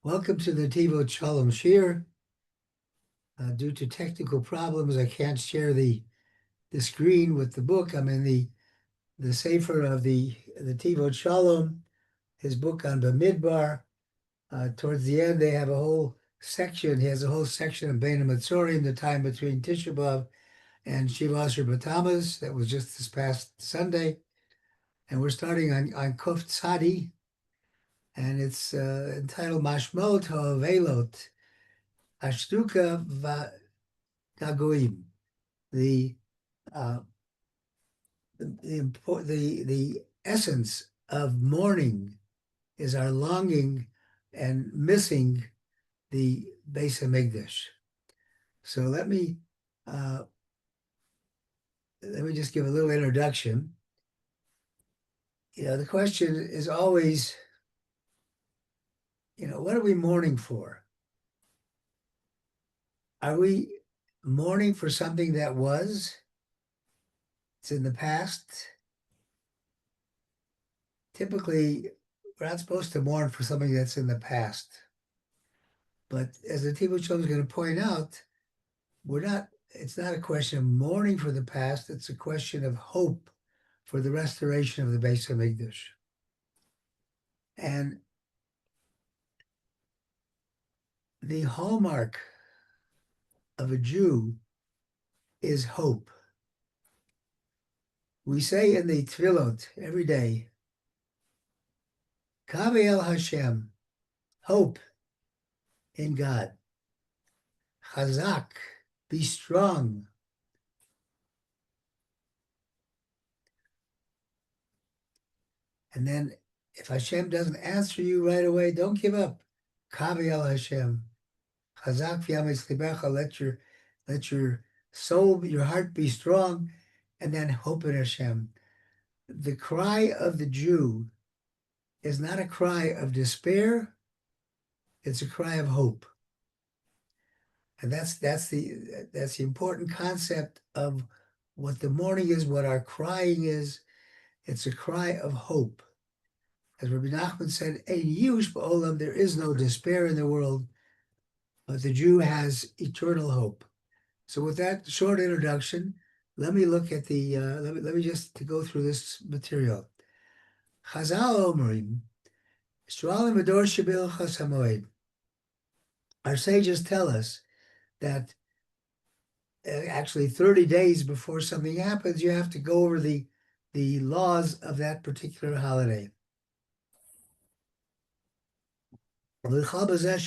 Welcome to the Netivot Shalom Shir. Due to technical problems, I can't share the screen with the book. I'm in the Sefer of the Netivot Shalom, his book on Bamidbar. Towards the end, they have a whole section. He has a whole section of Bein Hamizarim, the time between Tisha B'Av and Shivasar B'Tammuz. That was just this past Sunday. And we're starting on Kuf Tzadi, and it's entitled Mashmot HaVelot, Ashtuka Gagoim. The essence of mourning is our longing and missing the Beis Hamikdash. So let me just give a little introduction. The question is always, what are we mourning for? Are we mourning for something that was? It's in the past. Typically, we're not supposed to mourn for something that's in the past. But as the Netivot Shalom is going to point out, it's not a question of mourning for the past, it's a question of hope for the restoration of the Beis Hamikdash. And the hallmark of a Jew is hope. We say in the Tefillot every day, Kaveh El Hashem, hope in God. Chazak, be strong. And then if Hashem doesn't answer you right away, don't give up. Kaveh El Hashem. Chazak v'yametz libecha, let your soul, your heart be strong, and then hope in Hashem. The cry of the Jew is not a cry of despair, it's a cry of hope. And that's the important concept of what the mourning is, what our crying is. It's a cry of hope. As Rabbi Nachman said, Ein yush ba'olam, there is no despair in the world, but the Jew has eternal hope. So with that short introduction, let me look at the, let me just go through this material. Chazal Omrim, Sh'alim Ador Shebil Chas HaMoed. Our sages tell us that actually 30 days before something happens, you have to go over the laws of that particular holiday. In others, we have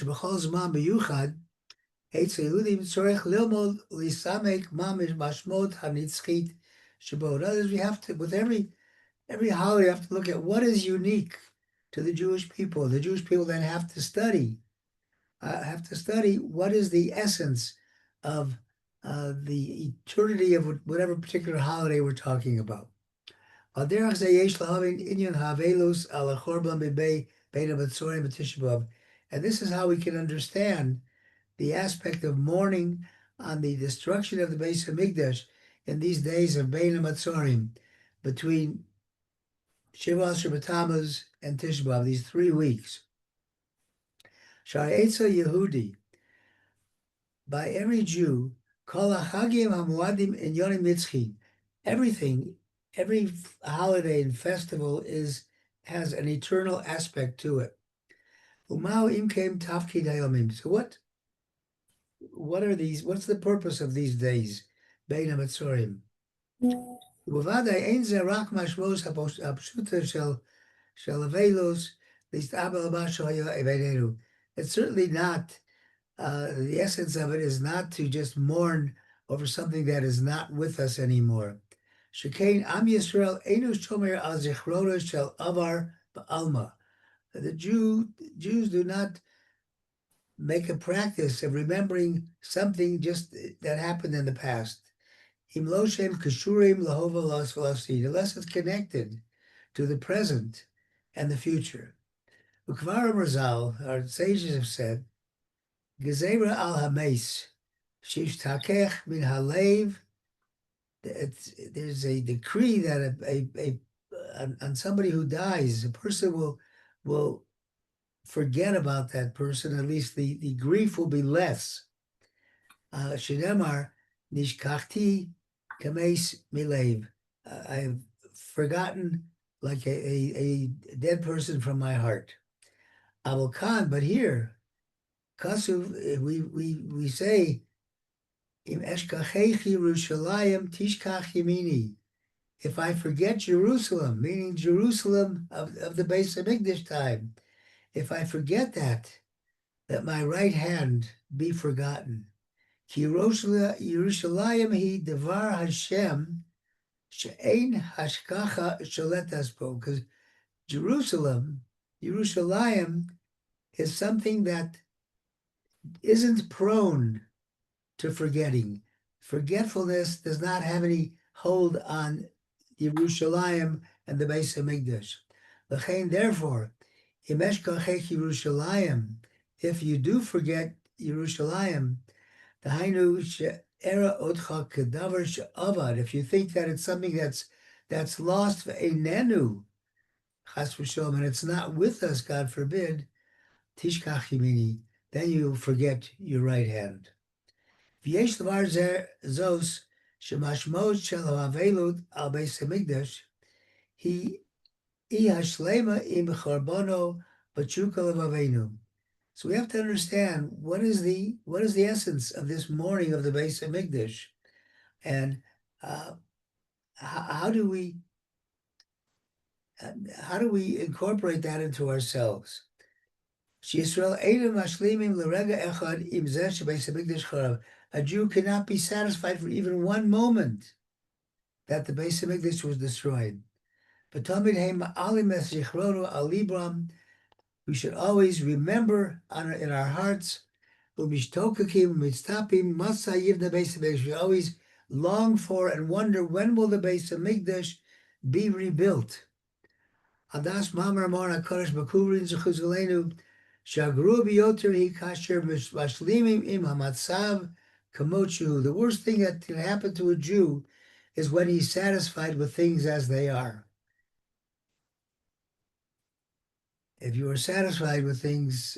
to, with every holiday, you have to look at what is unique to the Jewish people. The Jewish people then have to study what is the essence of the eternity of whatever particular holiday we're talking about. And this is how we can understand the aspect of mourning on the destruction of the Beis Hamikdash in these days of Bein Hamizarim, between Shivasar B'Tammuz and Tisha B'Av, these 3 weeks. Sha'etza Yehudi, by every Jew, Kol HaChagim HaMuadim Inyonim Nitzchi, everything, every holiday and festival has an eternal aspect to it. Umau imkem tafkid hayomim. So what are these? What's the purpose of these days? Bein Hamizarim. Uvadai ein ze rak mashmos hapshuta shel avelos listabel basho haya evedenu. It's certainly not. The essence of it is not to just mourn over something that is not with us anymore. Shekain Am Yisrael Einu Shomer Al Zichrono Shel Avar Ba'alma. The Jews do not make a practice of remembering something just that happened in the past. Im lo shem kashurim lahova las v'lasid, unless it's connected to the present and the future. Ukvar Razal, our sages have said, Gezerah al hameis, shish takech min halev. There's a decree that on somebody who dies, a person will forget about that person, at least the grief will be less. Shedemar nishkachti kames milev. I've forgotten like a dead person from my heart. Avokan, but here, Kasuv, we say, Im eshkachechi Yerushalayim tishkach yemini. If I forget Jerusalem, meaning Jerusalem of the Beis Hamikdash time, if I forget that, let my right hand be forgotten. Ki Yerushalayim hi devar Hashem she'ein hashkacha shaletas bo. Because Yerushalayim is something that isn't prone to forgetting. Forgetfulness does not have any hold on Yerushalayim and the Beis Hamikdash. L'chein, therefore, im eshkachech Yerushalayim, if you do forget Yerushalayim, dahainu she'era otcha kedavar she'avad, if you think that it's something that's lost ve'einenu, chas v'sholom, and it's not with us, God forbid, tishkach yemini, then you forget your right hand. V'yesh l'var zos shemashmos shel ha'avelut al Beis Hamikdash hi hashlema im charbono b'tshuka levavenu. So we have to understand what is the essence of this mourning of the Beis Hamikdash, and how do we incorporate that into ourselves? A Jew cannot be satisfied for even one moment that the Beis Hamikdash was destroyed. We should always remember in our hearts. We always long for and wonder, when will the Beis Hamikdash be rebuilt? Adas Mamar Amar HaKadosh Bakurin Zechuzalenu Shagru Biyoter Hi Kasher Vashlimim Im Hamatzav Kamochu. The worst thing that can happen to a Jew is when he's satisfied with things as they are. If you are satisfied with things,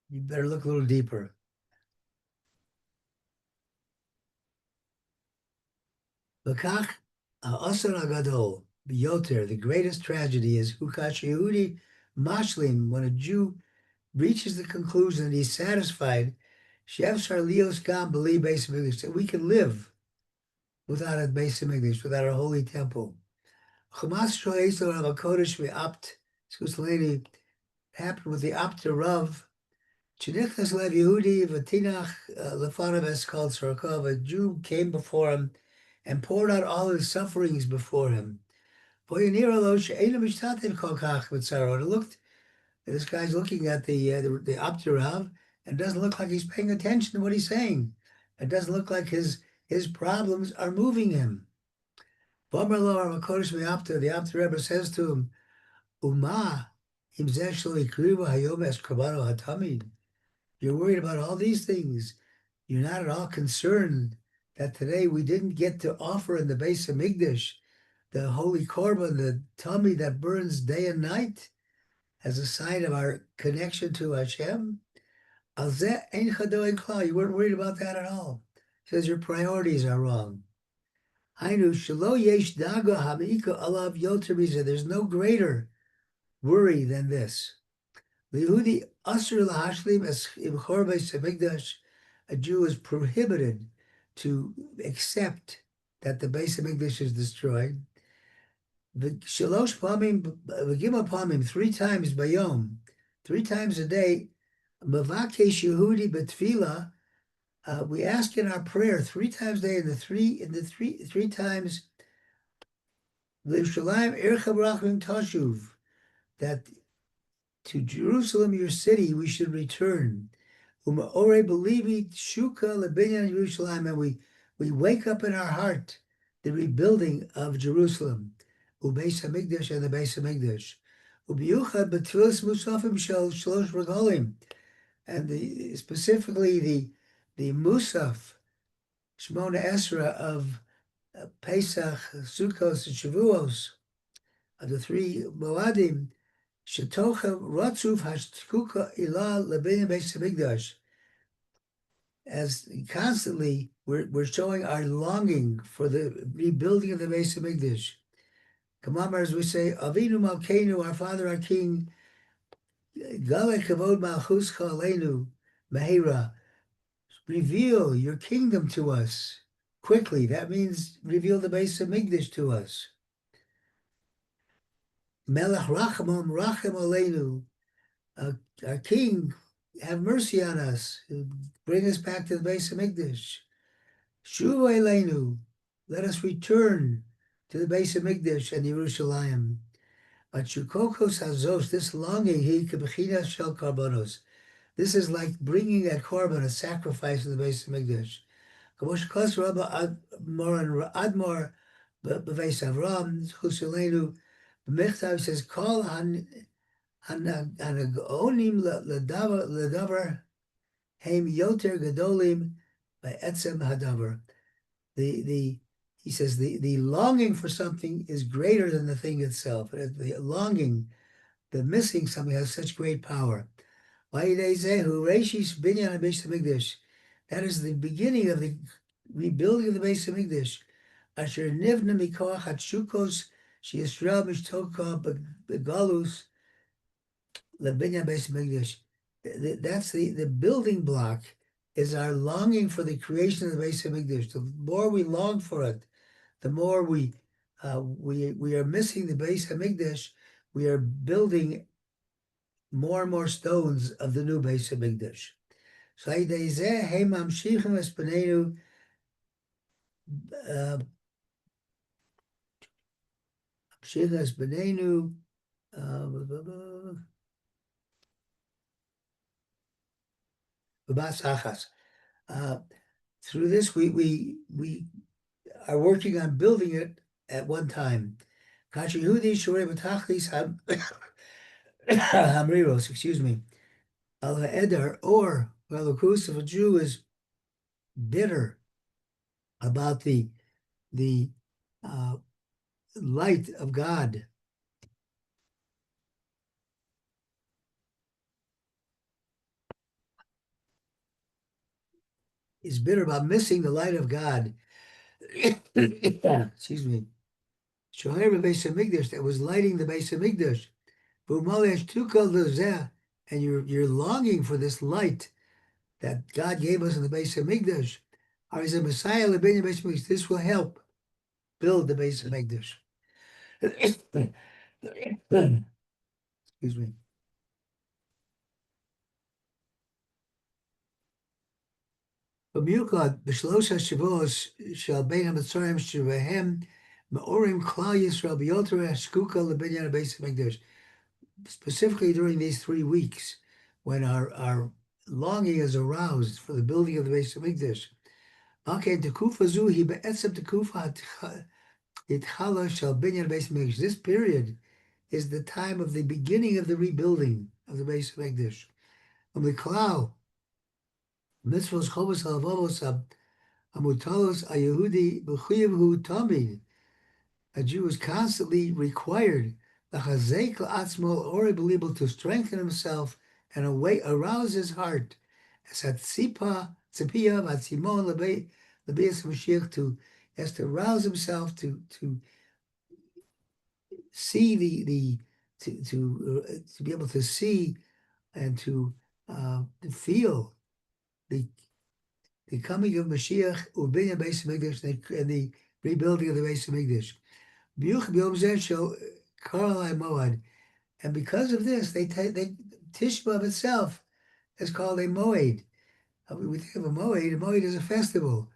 you better look a little deeper. L'kach ha'asar hagadol biyoter, the greatest tragedy is hukash Yehudi mashlim, when a Jew reaches the conclusion that he's satisfied, she'efshar lios gam b'li Beis Hamikdash, that we can live without a Beis Hamikdash, without a holy temple. Chamas sho'eisor av hakodesh ve'apt skusleni, happened with the Apt Rav. Chinichnas lev Yehudi v'tinach lefanav es kol tzorkov, a Jew came before him and poured out all his sufferings before him. It looked, this guy's looking at the Apt Rav, and it doesn't look like he's paying attention to what he's saying. It doesn't look like his problems are moving him. The Apt Rebbe says to him, Uma, you're worried about all these things. You're not at all concerned that today we didn't get to offer in the Beis Hamikdash the holy korban, the tummy that burns day and night, as a sign of our connection to Hashem. You weren't worried about that at all. He says your priorities are wrong. There's no greater worry than this. A Jew is prohibited to accept that the Beis Hamikdash is destroyed. Three times bayom, 3 times a day. We ask in our prayer 3 times a day, three times that to Jerusalem, your city, we should return. And we wake up in our heart the rebuilding of Jerusalem, Beis Hamikdash and the Beis Hamikdash. And specifically the Musaf, Shmona Esra of Pesach, Sukkos, and Shavuos, of the 3 Moadim, Shetocha Ratzuf Hashkuka Ilah Lebein Beis Hamikdash. As constantly we're showing our longing for the rebuilding of the Beis Hamikdash. Kamamar, as we say, Avinu Malkeinu, our Father, our King, Gale Kavod Malchuscha Aleinu, Mehira, reveal your kingdom to us quickly. That means reveal the Beis Hamikdash to us. Melech Rachamam Rachem Aleinu, our King, have mercy on us. Bring us back to the Beis Hamikdash. Shuvu Aleinu, let us return to the Beis Hamikdash and Yerushalayim. But Shukokos Hazos, this longing, he kebechinas shel karbanos. This is like bringing a korban, a sacrifice to the Beis Hamikdash. Kamosh Kos Rabba Admor Beveis Avram Chuselenu B'Michtav says Kol Hanagonim Ledavar Heim Yoter Gedolim by Etzem Hadavar. He says the longing for something is greater than the thing itself. The longing, the missing something has such great power. That is the beginning of the rebuilding of the Beis Hamikdash. Asher nivna mikoach hatshukos sheYisrael mishtoka begalus lebinyan Beis Hamikdash. That's the building block. Is our longing for the creation of the Beis Hamikdash. The more we long for it, the more we are missing the Beis Hamikdash. We are building more and more stones of the new Beis Hamikdash. So hey mamshichem es b'neinu mamshichem es b'neinu through this we are working on building it at one time. Hamriros, excuse me. Al Ha'edar, or well, the cruise of a Jew is bitter about the light of God. Is bitter about missing the light of God. Excuse me. Shoher Beis Hamikdash, that was lighting the Beis Hamikdash. And you're longing for this light that God gave us in the Beis Hamikdash. This will help build the Beis Hamikdash. Excuse me. B'miukad b'shlosh hashavos shel Bein Hamizarim shevahem me'orim klal Yisrael b'yoter hashkuka lebinyan Beis Hamikdash. Specifically during these 3 weeks, when our longing is aroused for the building of the Beis Hamikdash. This period is the time of the beginning of the rebuilding of the Beis Hamikdash. Mitzvos chovos halavavos amutalos ayehudi b'chuyev tamid. A Jew is constantly required to strengthen himself and arouse his heart. As has to arouse himself to see to be able to see and to feel the coming of Mashiach Ubinyan Beis Hamikdash and the rebuilding of the Beis Hamikdash. And because of this, Tisha B'Av itself is called a moed. We think of a moed is a festival.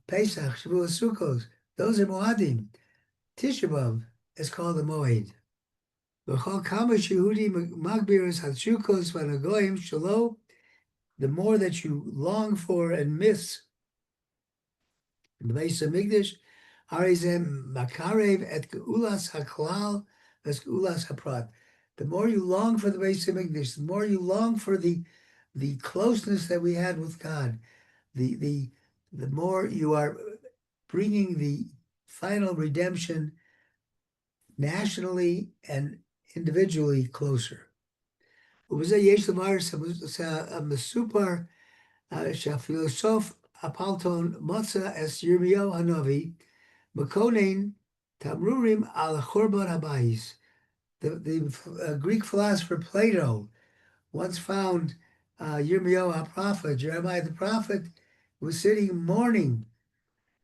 Pesach, Shavuot, Sukkot, those are moadim. Tisha B'Av is called a moed. The more that you long for and miss in the Beis Hamikdash, the more you long for the Beis Hamikdash, the more you long for the closeness that we had with God, the more you are bringing the final redemption nationally and individually closer. ובזה יש לומר המסופר שהפילוסוף אפלטון מצא את ירמיהו הנביא מקונן תמרורים על חורבן הבית. The Greek philosopher Plato once found Yirmiyahu, a prophet, Jeremiah the prophet, was sitting mourning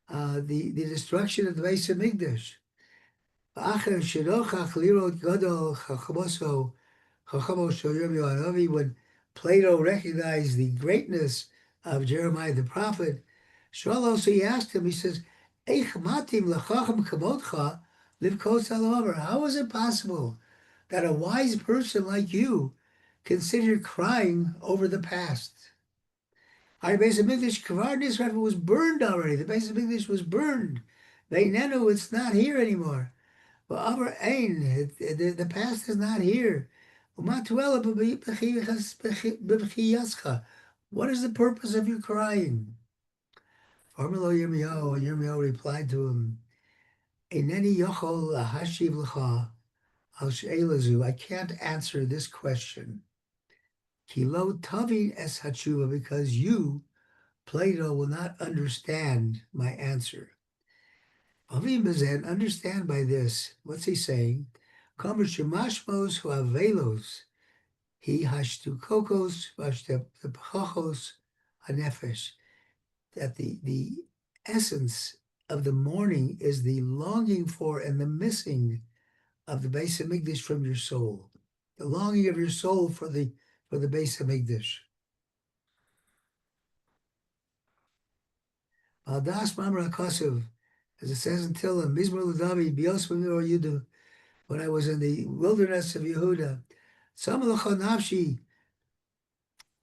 the destruction of the Beis Hamikdash. When Plato recognized the greatness of Jeremiah the prophet, so he asked him, he says, how is it possible that a wise person like you can sit here crying over the past? Our Beis Hamikdash was burned already. The Beis Hamikdash was burned. It's not here anymore. But the past is not here. What is the purpose of your crying? Yirmiyahu replied to him, I can't answer this question. Because you, Plato, will not understand my answer. Understand by this. What's he saying? He hashtukokos vashtepachos hanefesh. That the essence of the mourning is the longing for and the missing of the Beis Hamikdash from your soul. The longing of your soul for the Beis Hamikdash. Baldas Mamra Kosev, as it says in Tehillim, Mizmor L'David, Bios V'Mir Yudu, when I was in the wilderness of Yehuda, Samalacha Nafshi,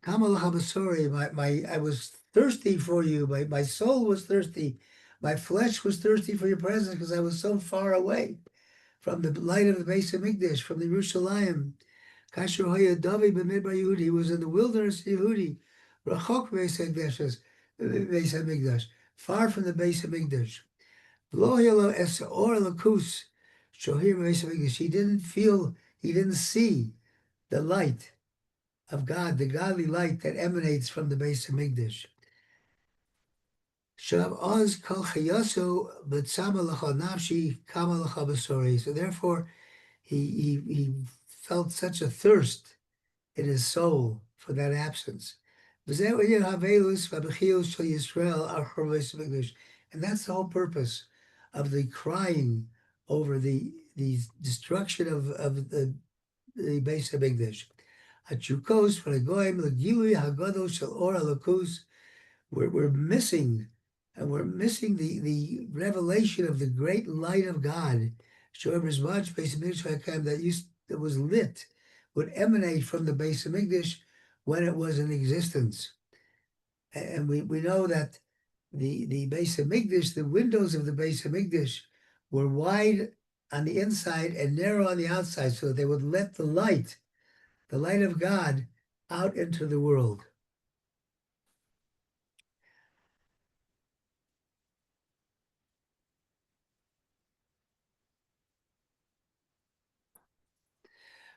Kamalacha Basori, I was thirsty for you, my soul was thirsty, my flesh was thirsty for your presence because I was so far away from the light of the Beis Hamikdash, from the Yerushalayim. Kasher Hoya David B'Midbar Yehudi, he was in the wilderness of Yehudi, Rachok Beis Hamikdash, far from the Beis Hamikdash. He didn't see the light of God, the godly light that emanates from the Beis Hamikdash. So therefore, he felt such a thirst in his soul for that absence. And that's the whole purpose of the crying over the destruction of the Beis Hamikdash. We're missing, and we're missing the revelation of the great light of God. That was lit, would emanate from the Beis Hamikdash when it was in existence. And we know that the Beis Hamikdash, the windows of the Beis Hamikdash were wide on the inside and narrow on the outside, so they would let the light of God, out into the world.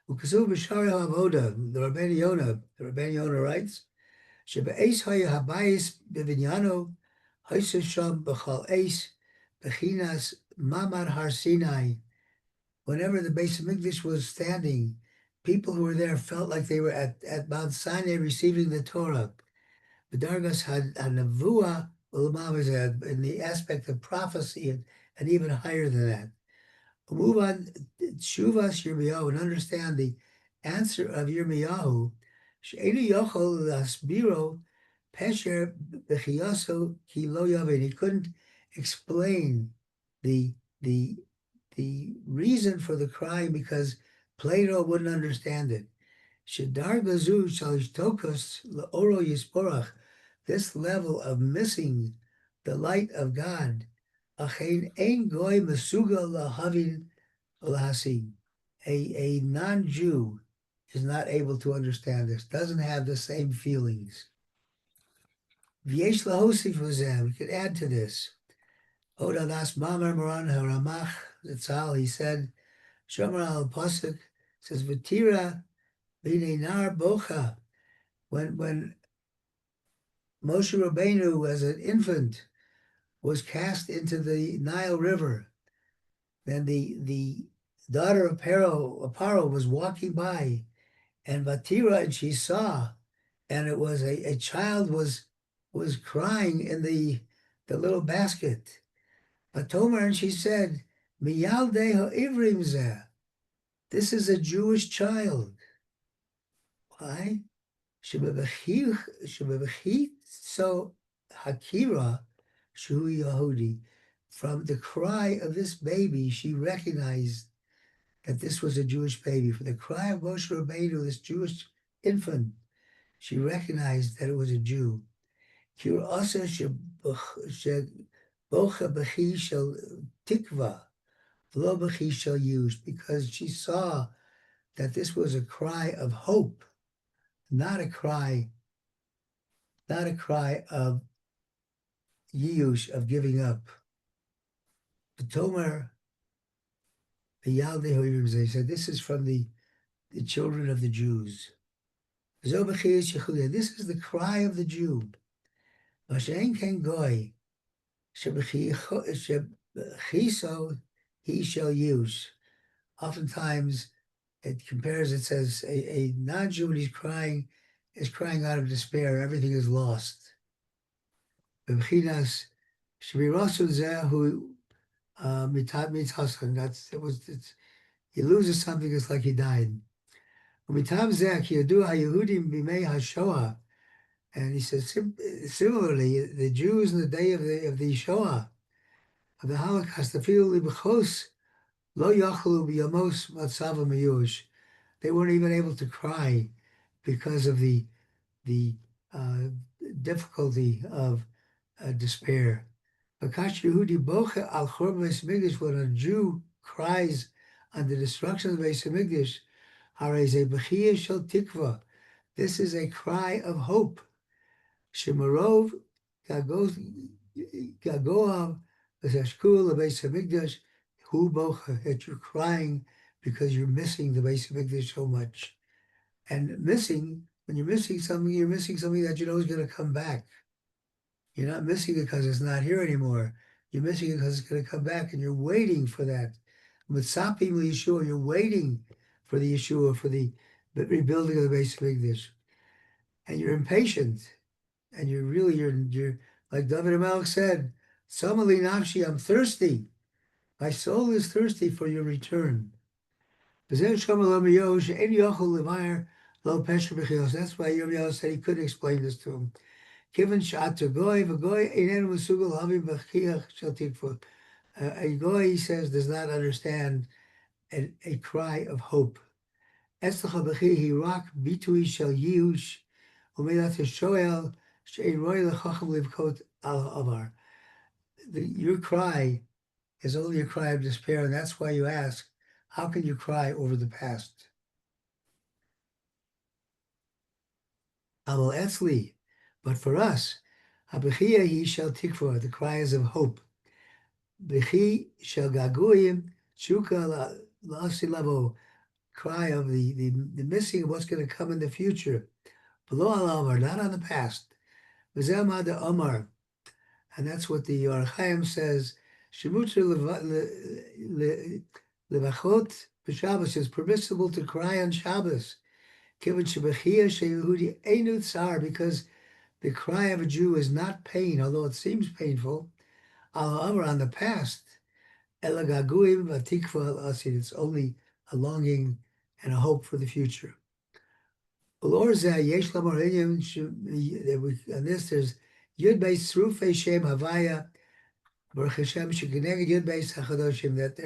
Ukasuv b'shari ha'avoda, the Rabbi Yonah writes, Shebe'es haya habayis b'vinyano, haisa sham b'chal es, b'chinas mamar har Sinai. Whenever the Beis Hamikdash was standing, people who were there felt like they were at Mount Sinai receiving the Torah. B'dargas ha-nevuah in the aspect of prophecy and even higher than that. We'll move on Shuvas Yirmiyahu and understand the answer of Yirmiyahu. She'enu yochol lasbiro pesher b'chiyaso ki lo yavin. He couldn't explain the reason for the crying because Plato wouldn't understand it. Shedar gazu shalishtokus laoro yisporach. This level of missing the light of God. Achein ein goy mesuga lahavin lahasi. A non-Jew is not able to understand this, doesn't have the same feelings. V'yesh lahosif v'zeh. We could add to this. Odadas Mamar Moran HaRamach Zatzal, he said, Shomer al Pasuk, says Vatira Nar Bocha. When Moshe Rabbeinu, as an infant, was cast into the Nile River, then the daughter of Paro was walking by, and Vatira, and she saw, and it was a child was crying in the little basket. Vatomer, and she said, Miyaldei ha'ivrim zeh. This is a Jewish child. Why? Shebebechi so Hakira Shu Yehudi. From the cry of this baby, she recognized that this was a Jewish baby. For the cry of Moshe Rabbeinu, this Jewish infant, she recognized that it was a Jew. Kir asa shebocha b'chi shel tikva, v'lo b'chi shel yush, because she saw that this was a cry of hope, not a cry of yush, of giving up. B'tomer b'yaldei ho'ivim zeh, said this is from the children of the Jews. This is the cry of the Jew. Mashen ken goy, shebechiso he shall use. Oftentimes it compares, it says a non-Jew when he's crying is crying out of despair, everything is lost. B'chinas shebirasu zehu mitat he loses something, it's like he died. Umitam zeh ki yadu haYehudim b'mei haShoah. And he says, similarly, the Jews in the day of the Shoah, of the Holocaust, the field libchos lo yachlu b'yamos matzava miyush. They weren't even able to cry because of the difficulty of despair. Akash Yehudi boche al chorb Beis Hamikdash. When a Jew cries on the destruction of the Beis Hamikdash, harei ze bechiyah shel tikva. This is a cry of hope. Shemarov gagoav v'tashkul Beis Hamikdash hu bocha. That you're crying because you're missing the Beis Hamikdash so much. And when you're missing something that you know is going to come back. You're not missing it because it's not here anymore. You're missing it because it's going to come back, and you're waiting for that. Mitzapim Yeshua, you're waiting for the Yeshua, for the rebuilding of the Beis Hamikdash. And you're impatient. And you're like Davidovich said, Samali Nafshi, I'm thirsty. My soul is thirsty for your return. That's why Yirmiyahu said he couldn't explain this to him. A goy, he says, does not understand a cry of hope. Your cry is only a cry of despair, and that's why you ask, how can you cry over the past? Aval etzli, but for us, habechia he shall tikva, the cry is of hope. Bechi shall gaguyim shuka la'asilavo, cry of the missing of what's going to come in the future. Below al-amar, not on the past. V'zeh the Omar, and that's what the Or Chaim says. Shemutra levachot b'Shabbos, is permissible to cry on Shabbos. Given shebechia sheyehudi einu tsar, because the cry of a Jew is not pain, although it seems painful. Al-amar, on the past. Elagaguim v'tikva al-asid, it's only a longing and a hope for the future. On this, there's Yud Beis Rufei Shem Havaya Baruch Hashem Shekeneged Yud Beis HaChadoshim, that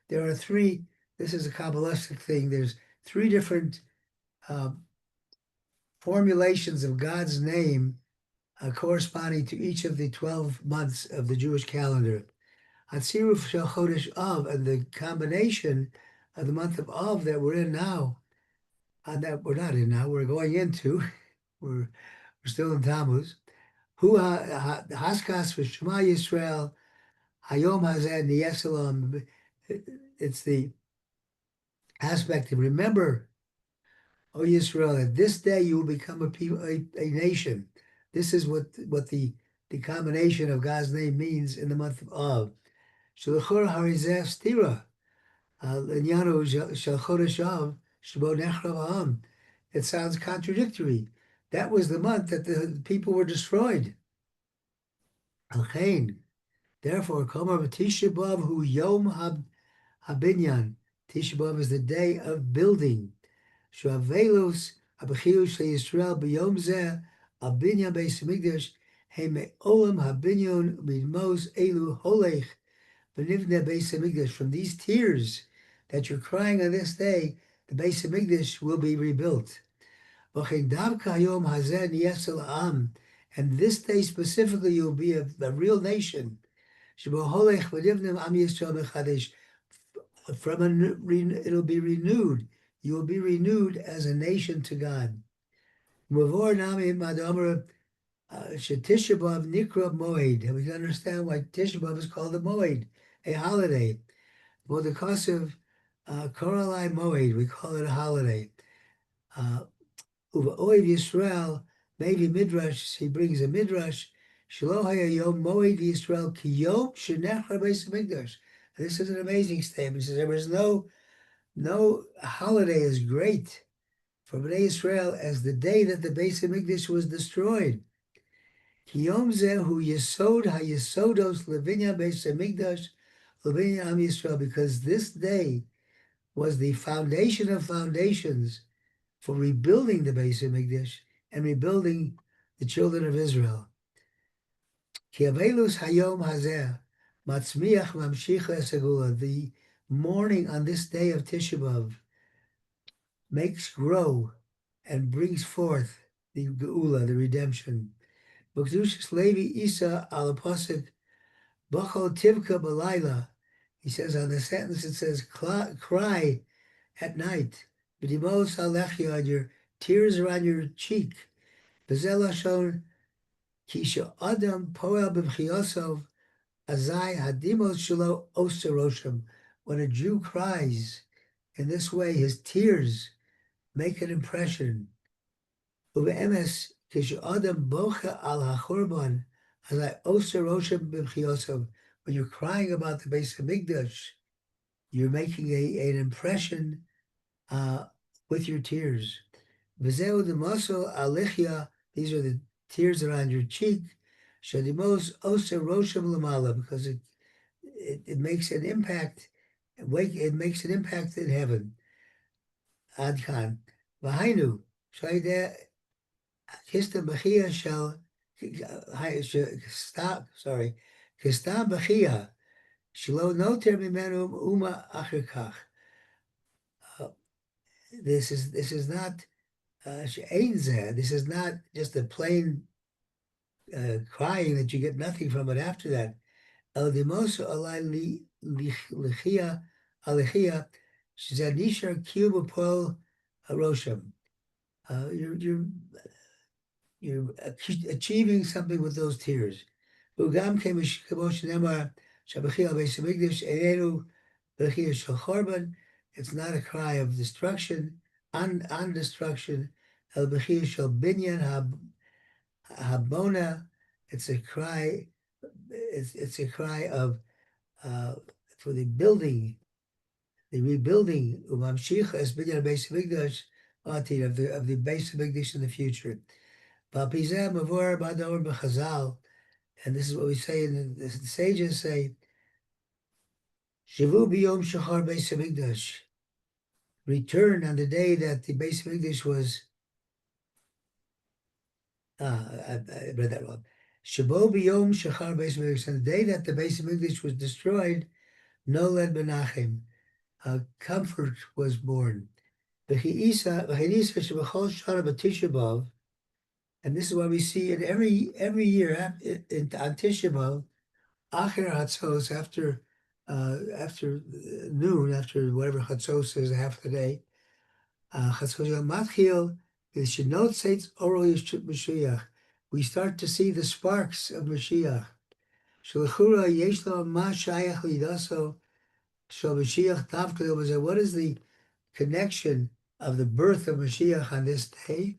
there are three. This is a Kabbalistic thing. There's three different formulations of God's name corresponding to each of the 12 months of the Jewish calendar. Hatziruf Shel Chodesh Av, and the combination of the month of Av that we're in now, that we're not in now, we're going into, we're still in Tammuz. Hu Haskas v'Shema Yisrael Hayom Hazeh Niyesalam. It's the aspect. And remember, O Yisrael, that this day you will become a people, a nation. This is what the combination of God's name means in the month of Av. Shalachor harizeh stira, linyanu shel chodesh Av, shebo nechrav ha'am. It sounds contradictory. That was the month that the people were destroyed. Alchein. Therefore, Kamar Tisha B'Av hu Yom Habinyan. Tisha B'Av is the day of building. Shuavelus Abachilus Yisrael B'Yom Zeh Abinyan Beis Hamikdash He Me'olam Habinyan Midmos Elu Holech B'Nivneh Beis Hamikdash. From these tears that you're crying on this day, the Beis Hamikdash will be rebuilt. V'chein Davka Hayom Hazeh Niyasel Am. And this day specifically, you'll be a real nation. From it'll be renewed. You will be renewed as a nation to God. Tisha B'Av Nikra Moed. And we can understand why Tisha B'Av is called a Moed, a holiday. Well, the cost of Koralai Moed, we call it a holiday. Uva Oiv Yisrael, maybe Midrash, he brings a Midrash. Yom Moed Yisrael Ki Yom Shenechra Beis Hamikdash. This is an amazing statement. He says there was no holiday as great for Bnei Israel as the day that the Beis Hamikdash was destroyed. Ki Yom Zehu Yesod HaYesodos Levinya Beis Hamikdash Levinya Am Yisrael, because this day was the foundation of foundations for rebuilding the Beis Hamikdash and rebuilding the children of Israel. Ki Avelus Hayom Hazeh Matzmiach Mamshicha Esagula. The mourning on this day of Tisha B'Av makes grow and brings forth the Geula, the redemption. B'Kedushas Levi Isa al Pasuk Bachol Tivka B'Laila. He says on the sentence, it says, cry at night. B'dimos Alechia, on your tears are on your cheek. B'zel Lashon Kisha Adam Poel B'Mchiosov Azai Hadimos Shelo Oseroshim. When a Jew cries in this way, his tears make an impression. Uve'emes Kisha Adam Bocha Al HaChorban Azai Oseroshim B'Mchiosov. When you're crying about the Beis Hamikdash, you're making an impression with your tears. V'zeu D'Maso Alechia. These are the tears that are on your cheek. Shadimos Oseroshim Lamala, because it makes an impact. It makes an impact in heaven. Adkan. V'hainu. Shaydeh Kista B'chia shall stop. Sorry. Kista B'chia Shlo Noter Mimenu Uma Achirkach. This is not this is not just a plain crying that you get nothing from it after that. El Dimoso Alai Lichia Alechia Shizadishar Kiyub Pol Rosham. You're achieving something with those tears. Ugam came Kabosh Nemar Shabachia Beis Hamikdash Einu Bechia Shel Chorban. It's not a cry of destruction, on destruction. El Bechia Shel Binyan Habona. It's a cry. It's a cry of for the building, the rebuilding of Mamshicha as Binyan Beis Hamikdash of the Beis Hamikdash in the future. Bapizeh Mavor Bador B'Chazal, and this is what we say, and the sages say, Shavu B'Yom Shachar Beis Hamikdash. Return on the day that the Beis Hamikdash was. I read that wrong. Shabo B'Yom Shachar Beis Hamikdash. On the day that the Beis Hamikdash was destroyed, Noled Menachem, comfort was born. V'Chinisa Shebachol Shana B'Tisha B'Av. And this is what we see in every year on Tisha B'Av, Acher Hatzos, after noon, after whatever Hatzos is, half the day. Hatzos Matchil is Shenot Seitz Oro Yishut Mashiach. We start to see the sparks of Mashiach. Shalachura Yeshlo Ma Shayach Lidaso Shal Mashiach Tavkil. What is the connection of the birth of Mashiach on this day.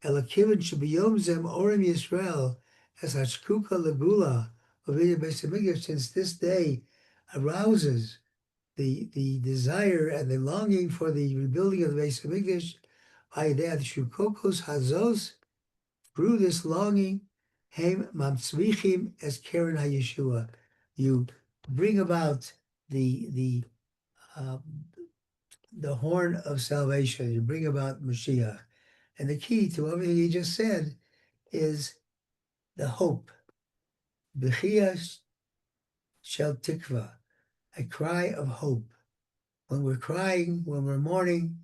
Elokivin Shabiyom Zem Orim Yisrael as Hashkuka Legula of Beis Hamikdash, since this day arouses the desire and the longing for the rebuilding of the Beis Hamikdash. Haydeat Shukokos Hazos, through this longing, Hem Mamtzvichim as Keren HaYeshua, you bring about the horn of salvation. You bring about Mashiach. And the key to everything he just said is the hope. B'chiyah shel tikva, a cry of hope. When we're crying, when we're mourning,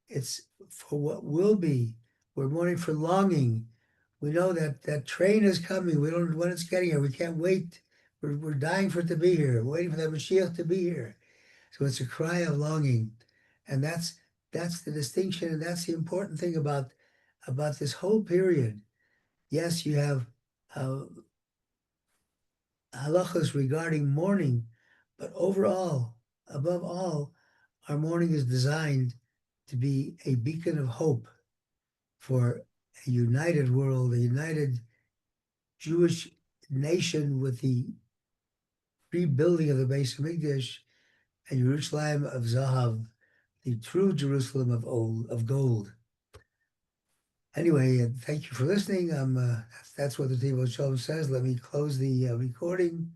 it's for what will be. We're mourning for longing. We know that that train is coming. We don't know when it's getting here. We can't wait. We're dying for it to be here. We're waiting for that Mashiach to be here. So it's a cry of longing. And that's the distinction, and that's the important thing about this whole period. Yes, you have halachas regarding mourning, but overall, above all, our mourning is designed to be a beacon of hope for a united world, a united Jewish nation with the rebuilding of the Beis Hamikdash and Jerusalem of Zahav, the true Jerusalem of gold. Anyway, thank you for listening. That's what the Netivot Shalom says. Let me close the recording.